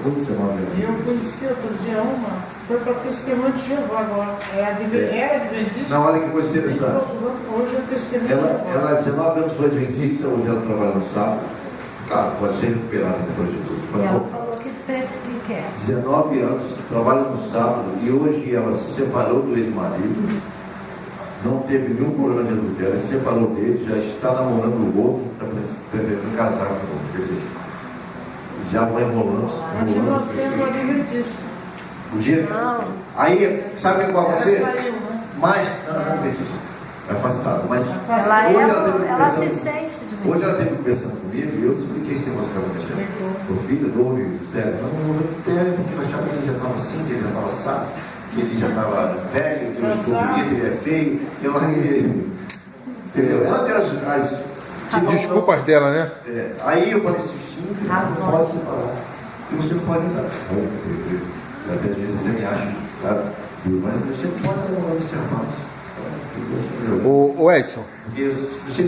foi 19 anos. E eu conheci outro dia uma, foi para Testemunho de Jeová agora. Era adventista. Não, olha que coisa interessante. Hoje é Testemunho de Jeová. Ela 19 anos foi adventista, hoje ela trabalha no sábado. Claro, pode ser recuperada depois de tudo. E ela falou que pensa que quer. 19 anos, trabalha no sábado e hoje ela se separou do ex-marido, não teve nenhum problema de adultério, ela se separou dele, já está namorando o outro, está pretendendo casar com o outro. Quer dizer, já vai enrolando. Continua sendo adventista. O dia. Aí, sabe o que vai acontecer? Mas, não adventista, é afastada. Mas Ela se sente de hoje ela teve conversando comigo e eu expliquei esse negócio que aconteceu. O filho do homem, sério, não tem, porque eu achava que ele já estava assim, que ele já estava assado, que ele já estava velho, que ele ficou bonito, ele é feio, eu larguei ele. Entendeu? Ela tem as desculpas dela, né? Aí eu falei assim, sim, filho, não pode separar. E você não pode dar. Até às vezes ele acha, claro, mas você não pode levar os irmãos. O Edson. Porque você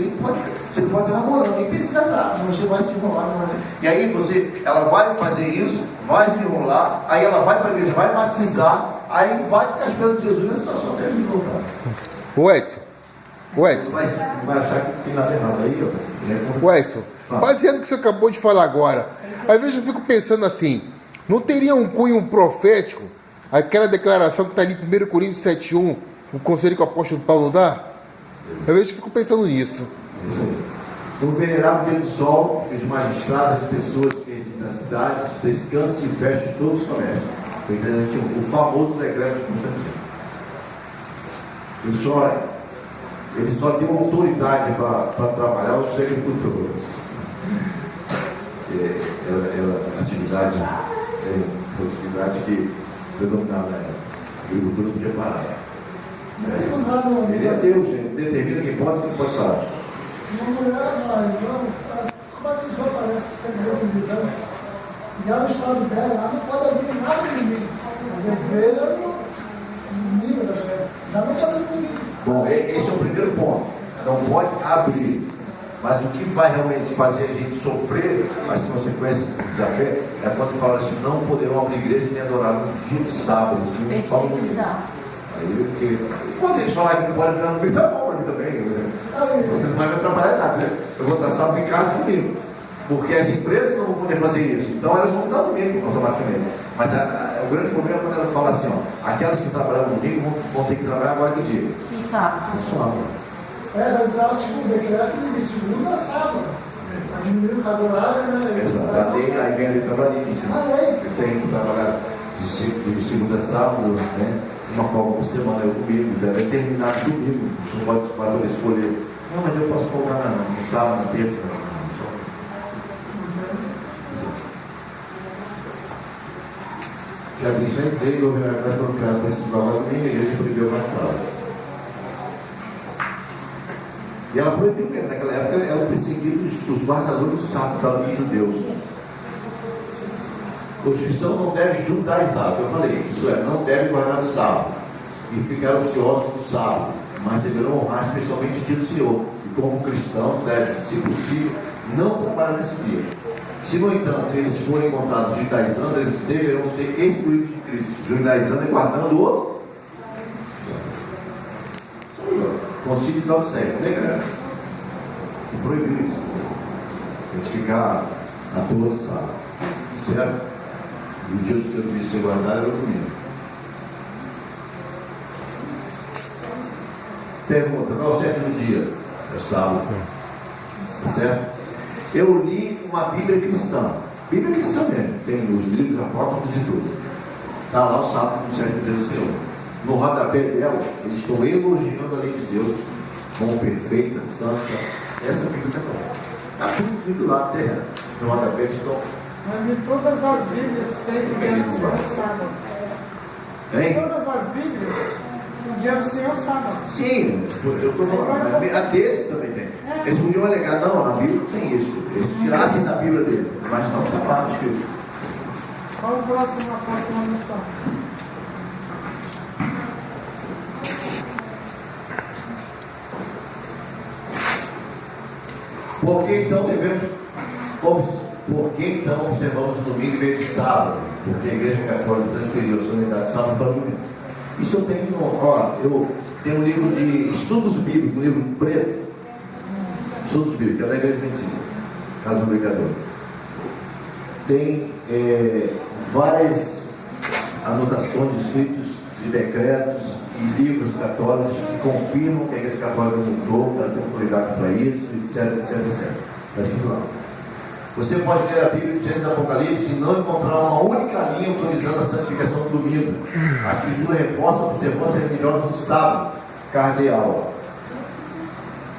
não pode estar namorando, nem precisa dar, você vai se enrolar. E aí ela vai fazer isso, vai se enrolar, aí ela vai para a igreja, vai batizar, aí vai ficar esperando Jesus na situação dele de voltar. O Edson. Vai achar que tem nada errado aí, ó. O Edson, baseado no que você acabou de falar agora, às vezes eu fico pensando assim, não teria um cunho profético, aquela declaração que está ali em 1 Coríntios 7:1, o conselho que o apóstolo Paulo dá? Às vezes eu fico pensando nisso. No venerável dia do sol, os magistrados, as pessoas que residem na cidade, descansam e fecham todos os comércios. O famoso decreto de Constantino. Ele só deu autoridade para trabalhar os agricultores. É atividade que predominava na época. A agricultura não podia parar. Ele é Deus, ele determina quem pode e quem pode parar. Uma mulher, como é que os outros parecem ser meio visão? E lá no estado dela, lá não pode ouvir nada de ninguém. A ovelha no nível da gente. Já não pode ouvir ninguém. Bom, esse é o primeiro ponto. Não pode abrir. Mas o que vai realmente fazer a gente sofrer as consequências da fé é quando fala assim, não poderão abrir igreja nem adorar no dia de sábado. Assim, aí, quando eles falarem que não pode abrir no meio, tá bom, ali também. Não vai me atrapalhar nada, né? Eu vou estar sábado em casa comigo. Porque as empresas não vão poder fazer isso. Então elas vão dar domingo automaticamente. Mas o grande problema é quando ela fala assim, ó, aquelas que trabalham no domingo vão ter que trabalhar agora que dia? No sábado. Vai entrar tipo um decreto de segunda a sábado. Vai diminuir o cargo horário, né? Exato. A lei, aí vem a lei trabalhista. Tem que trabalhar de segunda a sábado, né? Uma folga por semana, eu comigo, já é determinado domingo. Você não pode escolher. Não, mas eu posso folgar no sábado, na terça. Já entrei, o governador vai colocar para esse trabalho, nem a igreja proibiu mais sábado. E ela proibiu mesmo, naquela época ela perseguia os guardadores do sábado, dos judeus. Os cristãos não devem juntar sábado. Eu falei, isso é, não devem guardar o sábado e ficar ociosos no sábado, mas deverão honrar especialmente o dia do Senhor. E como cristãos devem, se possível, não trabalhar nesse dia. Se, no entanto, eles forem encontrados judaizando, eles deverão ser excluídos de Cristo. Judaizando e guardando o outro. Concílio de Laodiceia, né? Que proibiu isso. Eles ficar à toa no sábado. Certo? E o dia do seu domingo ser guardado era o domingo. Pergunta, qual é o sétimo dia? É sábado. Certo? Eu li uma Bíblia cristã. Bíblia cristã mesmo. Tem os livros apócrifos e tudo. Está lá o sábado no sétimo dia do Senhor. No rodapé dela, eles estão elogiando a lei de Deus como perfeita, santa. Essa Bíblia está lá. Está tudo escrito lá na terra. No rodapé eles estão. Mas em todas as Bíblias tem o dia do Senhor sábado. Em todas as Bíblias, o dia do Senhor sábado. Sim, eu estou falando. A deles também tem. Eles podiam alegar, não, na Bíblia não tem isso. Eles tirassem da Bíblia dele. Mas não, está lá escrito. Qual o próximo apóstolo na história? Porque então devemos Por que então observamos o domingo em vez de sábado? Porque a Igreja Católica transferiu a solenidade de sábado para o domingo. Isso eu tenho, eu tenho um livro de estudos bíblicos, um livro preto, estudos bíblicos, é da Igreja Adventista, Casa do Brigador. Tem várias anotações, escritos de decretos e livros católicos que confirmam que a Igreja Católica mudou, que ela tem autoridade para isso, etc, etc, etc. Está escrito lá. Você pode ler a Bíblia de Gênesis e Apocalipse e não encontrar uma única linha autorizando a santificação do domingo. A Escritura reforça a observância religiosa do sábado, cardeal.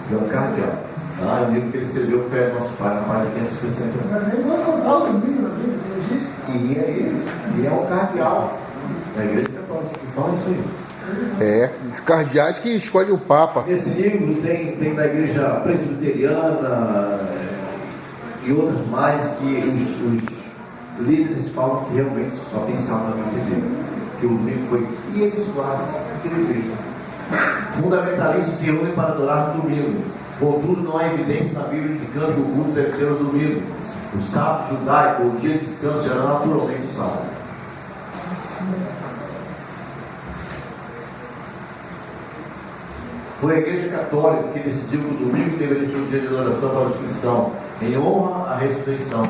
Então, cardeal. É o livro que ele escreveu, Fé do Nosso Pai, na página 561. Mas nem vou encontrar o domingo na Bíblia, não existe. E é ele, e é o cardeal da Igreja Católica que fala isso aí. Os cardeais que escolhem o Papa. Nesse livro tem da Igreja Presbiteriana e outras mais que os líderes falam que realmente só tem sábado na Bíblia, que o domingo foi. E eles guardam aquele texto. Fundamentalistas se reúnem para adorar no domingo. Contudo, não há evidência na Bíblia indicando que o culto deve ser no domingo. O sábado judaico, o dia de descanso, era naturalmente sábado. Foi a Igreja Católica que decidiu que o domingo deveria ser um dia de adoração para os cristãos, em honra à ressurreição,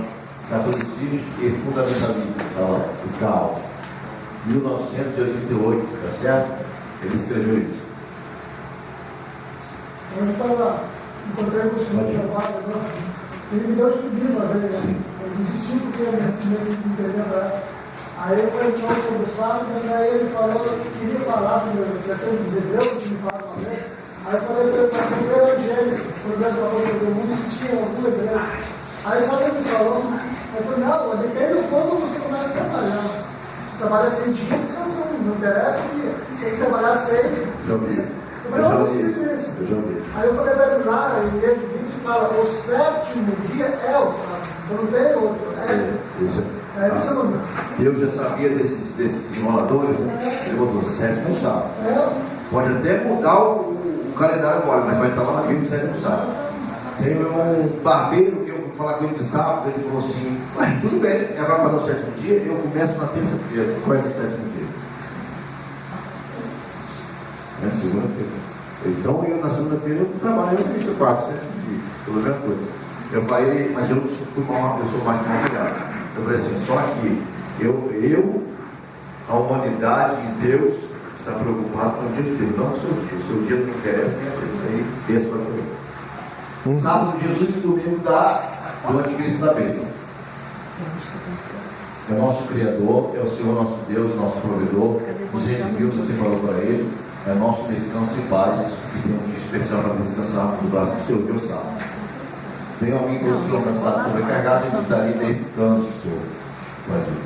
catolicismo e fundamentalismo. O Cal, 1988, tá certo? Ele escreveu isso. Eu encontrei com o senhor de trabalho agora, ele me deu estudo uma vez, né? Eu desisti porque eu entendeu, né? Aí eu falei sobre o sábado, mas aí ele falou, queria falar sobre o pretendo de Deus, que me fala uma vez. Aí eu falei para ele, mas o evangelho, por exemplo, a outra do mundo, que tinha alguma igreja. Aí sabe o que ele falou? Eu falei, não, depende do quando você começa a trabalhar. Trabalha 100 dias, não interessa o dia. Você tem que trabalhar 6. Eu já ouvi. Aí eu falei para ele lá, em Igreja de 20, fala, o 7º dia é o sábado. Você não tem outro. Isso não. Deus já sabia desses enroladores, né? Ele botou 7º sábado. Pode até mudar o calendário agora, mas vai estar lá na Bíblia 7º sábado. Tem um barbeiro que eu fui falar com ele de sábado, ele falou assim, tudo bem, vai guardar o 7º dia, eu começo na terça-feira. Qual é o 7º dia? Segunda-feira. Então eu na segunda-feira eu trabalho no 34, 7º dia, pela mesma coisa. Eu falei, mas eu fui uma pessoa mais confiável. Eu falei assim, só que a humanidade e Deus está preocupado com o dia de Deus, não com o seu dia. O seu dia não interessa nem a Deus. Aí esse vai para sábado, Jesus e domingo do anticristo da bênção. É o nosso Criador, é o Senhor nosso Deus, nosso provedor, nos redimiu, nos separou para Ele, é nosso descanso e paz, e tem um dia especial para descansar no braço do Senhor, Deus sabe. Venham a mim todos que estão cansados, sobrecarregados, e nos darei descanso, Senhor. Brasil.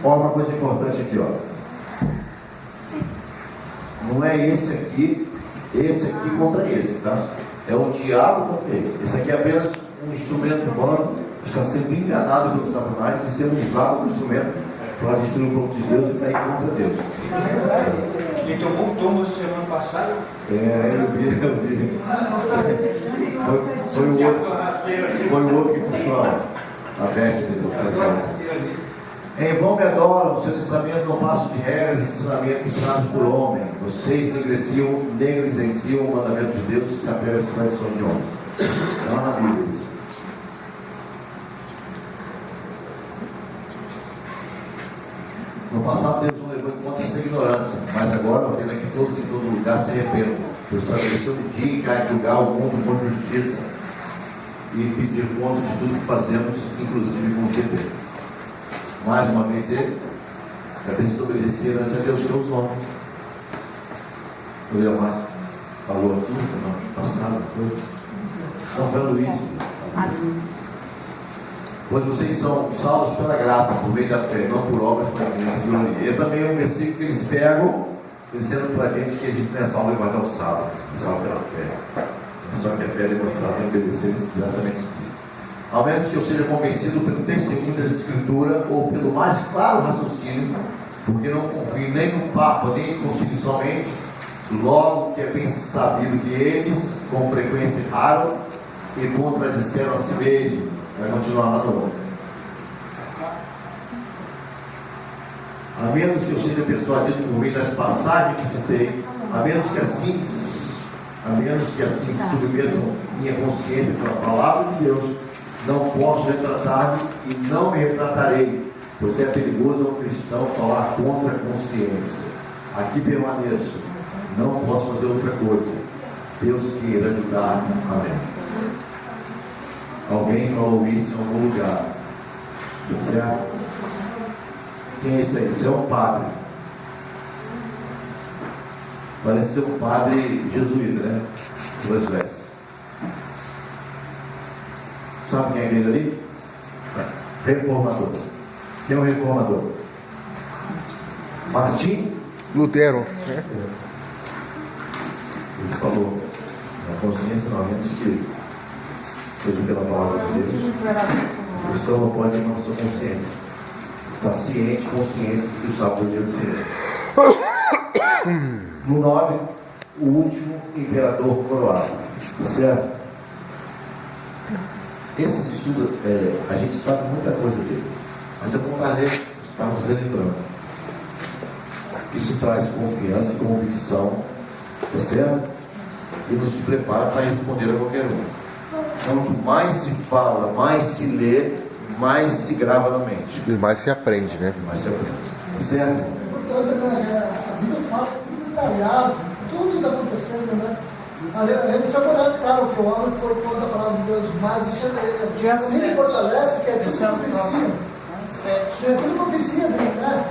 Olha uma coisa importante aqui, ó. Não é esse aqui contra esse, tá? É o diabo contra esse. Esse aqui é apenas um instrumento humano que está sendo enganado pelo Satanás e sendo usado como instrumento para destruir o povo de Deus e para ir contra Deus. Ele tomou um tombo semana passada. Eu vi. Foi o outro que puxou a veste dele. Em vão me adoram, seu ensinamento não passa de regras e ensinamentos ensinados por homem. Vocês negligenciam o mandamento de Deus e se apegam às tradições de homens. Não na Bíblia isso. No passado Deus não levou em conta essa ignorância, mas agora ordena que todos em todo lugar se arrependam. Deus estabeleceu um dia que há de julgar o mundo com justiça e pedir conta de tudo que fazemos, inclusive com o que temos. Mais uma vez ele deve se obedecer ante a Deus que os homens. O Leomar falou aqui semana passada, São João Luís. Pois vocês são salvos pela graça, por meio da fé, não por obras para que nem se glorie. É também um versículo que eles pegam, dizendo para a gente que a gente não é salvo em guardar o sábado, é salvo pela fé. Só que a fé é demonstrada em obedecer exatamente isso. Ao menos que eu seja convencido pelo testemunho da Escritura ou pelo mais claro raciocínio, porque não confio nem no Papa, nem no Concílio somente, Logo que é bem sabido que eles, com frequência, erraram e contradisseram a si mesmos. Vai continuar lá no outro. A menos que eu seja persuadido por meio das passagens que citei, a menos que assim se submetam minha consciência pela palavra de Deus, não posso retratar-me e não me retratarei, pois é perigoso ao cristão falar contra a consciência. Aqui permaneço, não posso fazer outra coisa. Deus queira ajudar-me. Amém. Alguém falou isso em algum lugar, certo? Quem é esse aí? Isso é um padre. Parece ser um padre jesuíta, né? Duas vezes. Sabe quem é aquele ali? Reformador. Quem é o reformador? Martim Lutero. Ele falou, na consciência, não, menos que seja pela palavra de Deus, o cristão não pode ir na sua consciência. Está ciente, consciente do que o sábado do dia do Senhor. No 9, o último imperador coroado. Tá certo? Esses estudos, a gente sabe muita coisa dele, mas é bom estarmos relembrando. Isso traz confiança e convicção, tá certo? E nos prepara para responder a qualquer um. Quanto mais se fala, mais se lê, mais se grava na mente. E mais se aprende, né? Mais se aprende. Tá certo? A Bíblia fala tudo detalhado, tudo está acontecendo, né? A gente precisa olhar esse cara, que o homem foi contra a palavra de Deus, mas isso me fortalece, que é tudo profecia. É tudo profecia, né?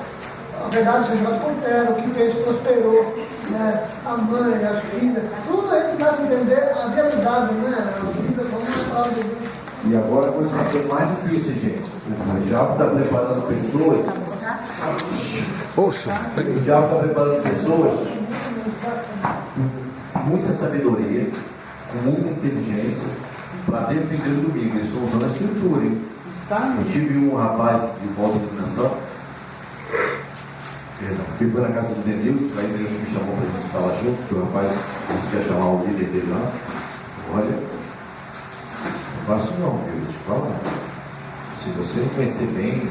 A verdade seja jogada por terra, o que fez prosperou, né? A mãe, as filhas, tudo a gente começa a entender a realidade, né? As vidas vão na palavra de Deus. E agora a coisa está ficando mais difícil, gente. O diabo está preparando pessoas. Ouça. O diabo está preparando pessoas com muita sabedoria, com muita inteligência, para defender o domingo. Eles estão usando a escritura, hein? Eu tive um rapaz de volta de iluminação, que foi na casa do Denilson, a igreja me chamou para a gente estar lá junto, que o rapaz disse que ia chamar o líder dele lá. Olha, não faço não, viu? Eu te falo. Se você não conhecer bem,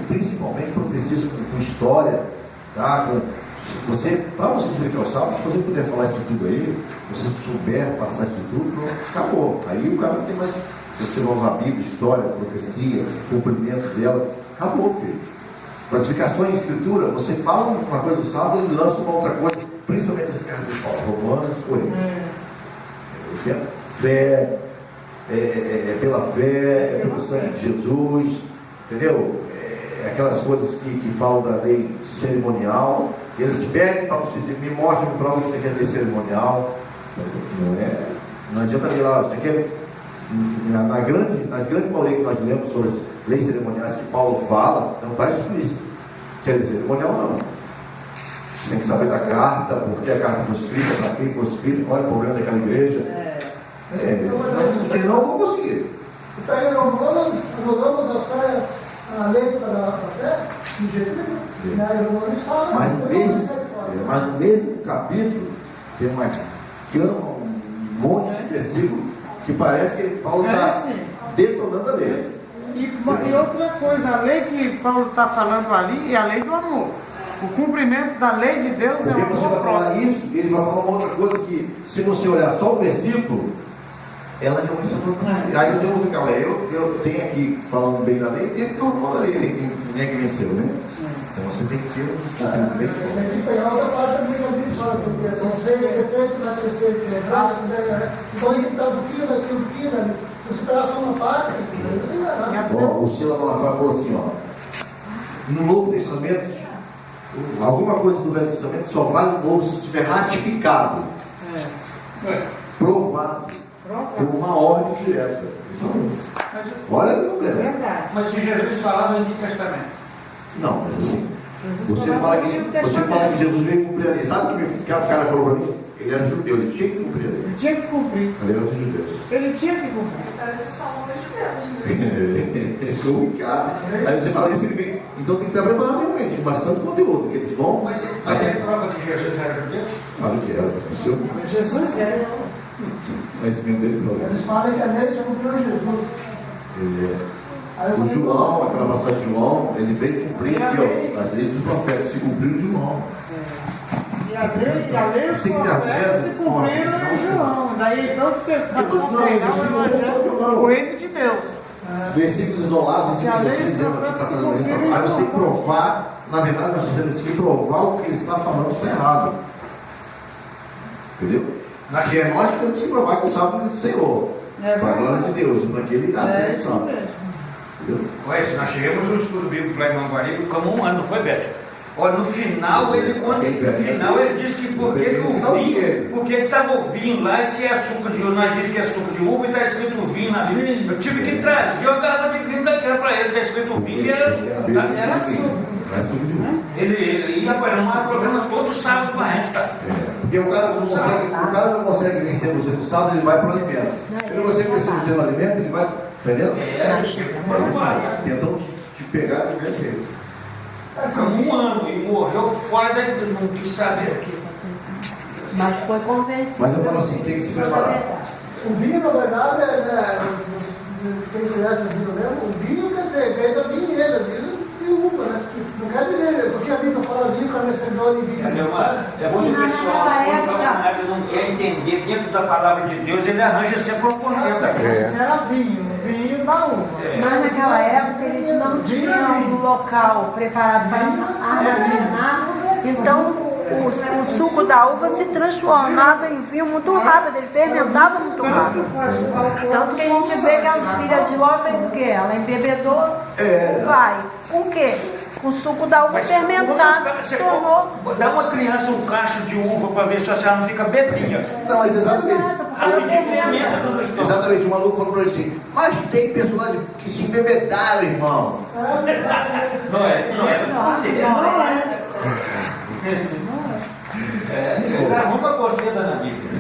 principalmente profecias com história, tá? Para você explicar os sábados, se você puder falar isso tudo aí, se você souber passar isso tudo, pronto, acabou. Aí o cara não tem mais. Se você vai usar a Bíblia, história, profecia, cumprimentos dela, acabou, filho. Classificações em escritura, você fala uma coisa do sábado e lança uma outra coisa, principalmente esse cara de Paulo, Romanos, fé, pela fé, pelo sangue de Jesus, entendeu? Aquelas coisas que falam da lei cerimonial, eles pedem para você dizer, me mostra, me prova que você quer lei cerimonial, não adianta ir lá, você quer, nas grandes maioria que nós lemos sobre as leis cerimoniais que Paulo fala, não está explícito, quer dizer, cerimonial não. Você tem que saber da carta, por que a carta foi escrita, para quem foi escrita, qual é o problema daquela igreja. Você não vão conseguir. Está em Romanos, anulamos a fé, a lei para a fé, de jeito nenhum. Romanos fala, mas no mesmo capítulo tem um monte de versículo que parece que Paulo está detonando a lei. E outra coisa, a lei que Paulo está falando ali é a lei do amor. O cumprimento da lei de Deus porque é o amor. Você vai falar isso e ele vai falar uma outra coisa que, se você olhar só o versículo, ela realmente está falando. Aí você vai ficar, eu tenho aqui falando bem da lei e tenho que falar mal da lei. Ninguém é que venceu, né? Então você tem que tem que pegar outra parte também da Bíblia, porque você é feito para crescer de errado, então ele está um pouquinho daqui, um pouquinho dali. Se você pegar só uma parte, você vai lá. O Silas Malafaia falou assim, no Novo Testamento, alguma coisa do Velho Testamento só vale no Novo se estiver ratificado, provado, por uma ordem direta. Olha o problema. Mas se Jesus falava no Antigo Testamento. Não, mas assim, você fala que Jesus veio cumprir a lei. Sabe o que o cara falou para mim? Ele era judeu, ele tinha que cumprir a lei. Ele tinha que cumprir. A lei dos judeus. Ele tinha que cumprir. Então, esses são os judeus, né? Aí você fala isso, ele vem. Então tem que estar preparado realmente, bastante conteúdo, que eles vão. Mas é prova que Jesus era judeu? Claro que era, o seu Mas Jesus é. conhecimento dele não Eles falam que a lei já cumpriu Jesus. Aí eu O falei, João, aquela passagem de João, ele veio cumprir aqui, ó, as leis dos profetas, se cumpriu o João. E a lei os profetas se cumpriram em João. Daí então você o reino de Deus. Versículos isolados, Que a lei vocês dos lembram que profetas está se falando isso. cumpriram em Aí você tem que João. provar, na verdade, nós temos que provar o que ele está falando está errado. Entendeu? Porque é nós que temos que provar que o sábado é do Senhor. Para a glória de Deus, para que ele aceite o sábado. Entendeu? Ué, nós chegamos no estudo bíblico lá em Manguari como um ano, não foi, Beto? Olha, no final ele diz que por que o vinho, por que estava o vinho lá, se é açúcar de uva, nós diz que é açúcar de uva e está escrito vinho ali. Eu tive que trazer uma garrafa de vinho daquela para ele, está escrito vinho e era açúcar. É açúcar de uva. Ele ia para arrumar problemas todo sábado para a gente, tá? Porque o cara não consegue vencer você no sábado, ele vai para o alimento. Ele não consegue vencer você no alimento, ele vai. Entendeu? Tentam te pegar de qualquer jeito. Ficou um ano e morreu fora daqui, não quis saber. Mas foi convencido. Mas eu falo assim, tem que se preparar. o vinho, na verdade, quem conhece o vinho mesmo, o vinho quer dizer, vem da vinheira, vinho de uva, né? Não quer dizer, porque a Bíblia fala vinho, carnecedor e vinho. Quando o pessoal não quer entender dentro da palavra de Deus, ele arranja sempre um conceito. Era vinho da uva. Mas naquela época eles não tinham um local preparado para armazenar. Então o suco da uva se transformava em vinho muito rápido, ele fermentava muito rápido. Tanto que a gente vê que a filha de Ló fez o quê? Ela embebedou o pai. Com o quê? O suco da uva fermentado. Dá uma criança um cacho de uva para ver se a senhora não fica bebinha. Não, mas exatamente. Rapidinho fermenta tudo isso. Exatamente, o maluco falou para ele assim, mas tem pessoas que se embebedaram, irmão. Não é. Eles arrumam a corrida na Bíblia.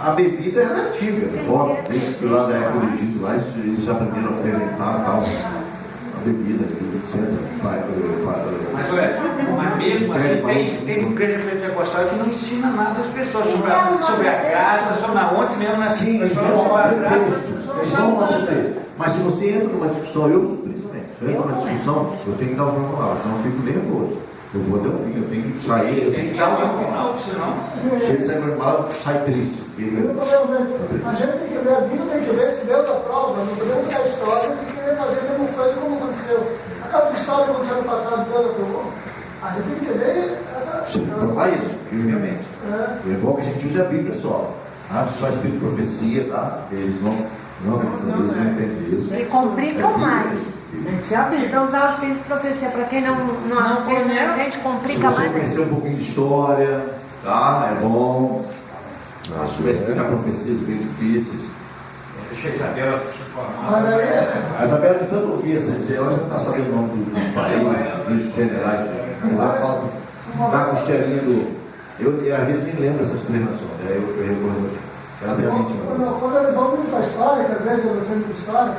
A bebida é antiga, óbvio, desde lá da época do Egito, lá eles aprenderam a fermentar e tal. A bebida, etc. Mas mesmo assim, tem igreja pentecostal que não ensina nada às pessoas sobre a graça, sobre a onde mesmo na Sim, eles vão lá no texto. Mas se você entra numa discussão, eu principalmente, se eu entro numa discussão, eu tenho que dar o jogo lá, senão eu fico nervoso. Eu vou até o fim, eu tenho que sair, eu tenho que dar o jogo lá. Se ele sair para falar, sai triste. A gente tem que ler a Bíblia, tem que ver se Deus aprova, não podemos dar histórias e querer fazer a mesma coisa como aconteceu. Aquelas histórias que aconteceram no passado, Deus aprovou. A gente tem que entender essa. Provar isso, obviamente. É bom que a gente use a Bíblia só. Só Espírito de profecia, tá? Eles não entendem isso. E complicam mais. Tem que ser a Bíblia. Se usar o Espírito de profecia, para quem não conhece, complica Se você mais. conhecer um pouquinho de história, tá? É bom. Acho que vai explicar profecias bem difíceis. Deixa a Isabela se formar. Mas aí, A Isabela de tanto ouvir essa gente, ela já está sabendo o nome dos países, dos generais. Ela fala, dá com cheirinho do. Eu às vezes nem lembro essas três nações. Eu recordo. Ela tem a mente. quando eles vão muito para a história, que às vezes eu sei de história,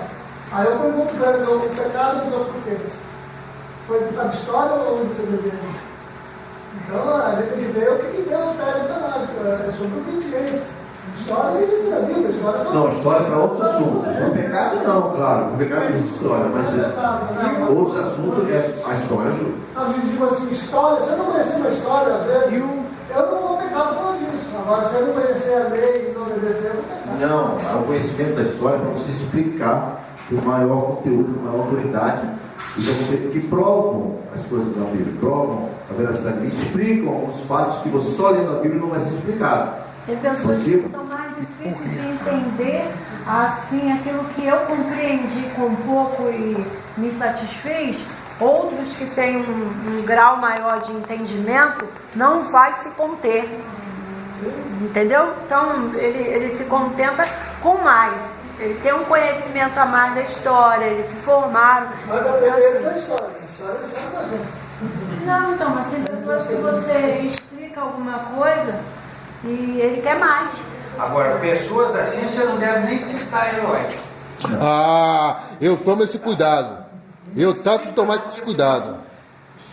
aí eu pergunto para eles, o pecado mudou por quê? Foi por causa de história ou de desejo? Então a gente tem que ver o que Deus pede para nós, é sobre obediência. História existe na Bíblia, história só. Não, história para outros assuntos. O pecado não, claro. O pecado existe história, mas outros assuntos a história ajuda. Às vezes digo assim, história, se eu não conhecer uma história, às vezes, eu não vou pecar por causa disso. Agora, se eu não conhecer a lei e não obedecer, eu vou pecar. Não, o conhecimento da história é para você explicar o maior conteúdo, a maior autoridade, que provam as coisas da Bíblia, provam a veracidade, explicam alguns fatos que você só lendo a Bíblia não vai ser explicado. Tem pessoas que são mais difíceis de entender, assim, aquilo que eu compreendi com pouco e me satisfez, outros que têm um grau maior de entendimento, não vai se conter. Entendeu? Então, ele se contenta com mais. Ele tem um conhecimento a mais da história, eles se formaram. Mas a primeira é a história. A história é só. Não, então, mas tem pessoas que você explica alguma coisa e ele quer mais. Agora, pessoas assim você não deve nem citar herói. Ah, eu tomo esse cuidado. Eu trato de tomar esse cuidado.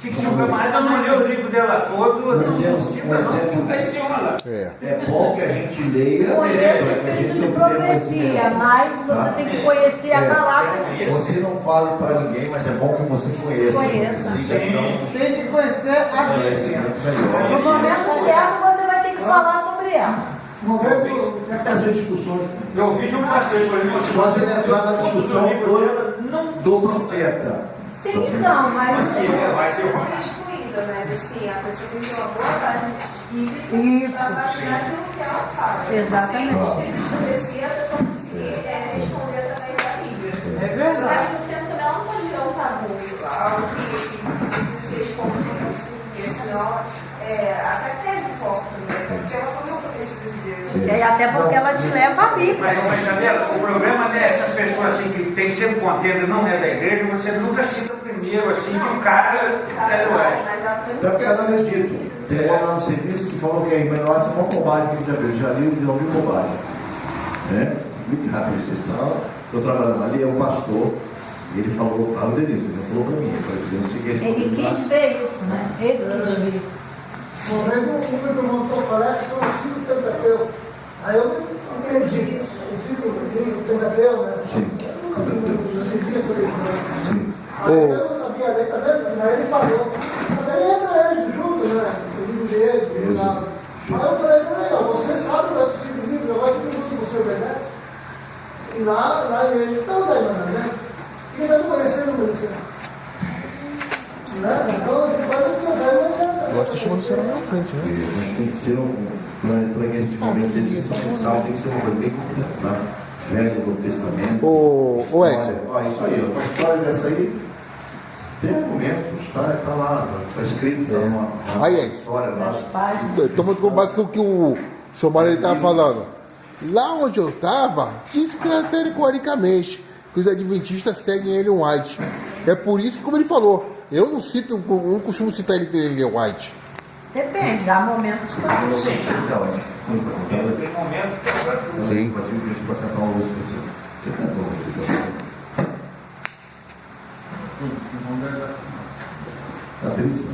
Se o camarada não lê o livro dela todo, não está em cima lá. É bom que a gente leia, Conheça que a gente de obtenha profecia, conhecimento. mas você tem que conhecer a palavra de Deus. Você não fala para ninguém, mas é bom que você conheça. Conheça. Tem que conhecer a Bíblia. No momento certo você vai ter que falar sobre ela. Essas discussões. Eu ouvi de um pastor, por exemplo, se Pode entrar na discussão do profeta. Sim, não, mas Vai ser excluída, mas assim, a pessoa tem que ter uma boa base bíblica para basear aquilo que ela fala. Exatamente. Sem os livros de profecia, a pessoa conseguir responder através da Bíblia. É verdade. Agora, ao mesmo tempo, também ela não pode virar um tabu, algo que precisa ser escondido, porque senão até perde o foco, né? Porque ela foi uma profetisa de Deus. e até porque ela te leva a Bíblia. Mas Isabela, o problema dessas pessoas assim que tem sempre contenda não é da igreja, você nunca cita primeiro assim que o cara é herói. Então, que ela fez dito. Tem um homem lá no serviço que falou que a irmã Nossa é uma bobagem que ele já viu. Já li e não viu bobagem. Né? Muito rápido vocês estão. Estou trabalhando ali, é um pastor. E ele falou, o Denise, ele falou para mim. Eu falei, eu não sei quem é Ele quis ver isso, né? Ele quis ver. Uma vez um me montou parece que foi um filho Pentateu. Aí eu me entendi. O filho Pentateu, né? Sim. Sim. Aí eu não sabia a letra mesmo, aí ele falou. Daí entra eles junto, né? O livro dele, o lado. Aí eu falei, legal, você sabe o que o livro diz, agora que você obedece. E lá ele, então daí, né? Quem está conhecendo, não conhecendo? Né? Então, depois que eu daí, não adianta. Eu acho que tá chamando o senhor na minha frente, né? A gente tem que ser para que a gente realmente seja salvo, tem que ser um homem bem completo, tá? Velho do Testamento. Ô Edson. Olha, isso aí, a história dessa aí tem argumentos, tá lá, está escrito, está uma Aí, Edson. história lá. Estou muito com base com o que o seu marido estava falando. Lá onde eu estava, diz categoricamente que os adventistas seguem ele White. É por isso que, como ele falou, eu não costumo citar ele White. Depende, dá momentos de fazer. Sim, Então, tem momento que é pra sim, mas eu pedi para cantar uma música assim. Você cantou uma música assim? Tá triste?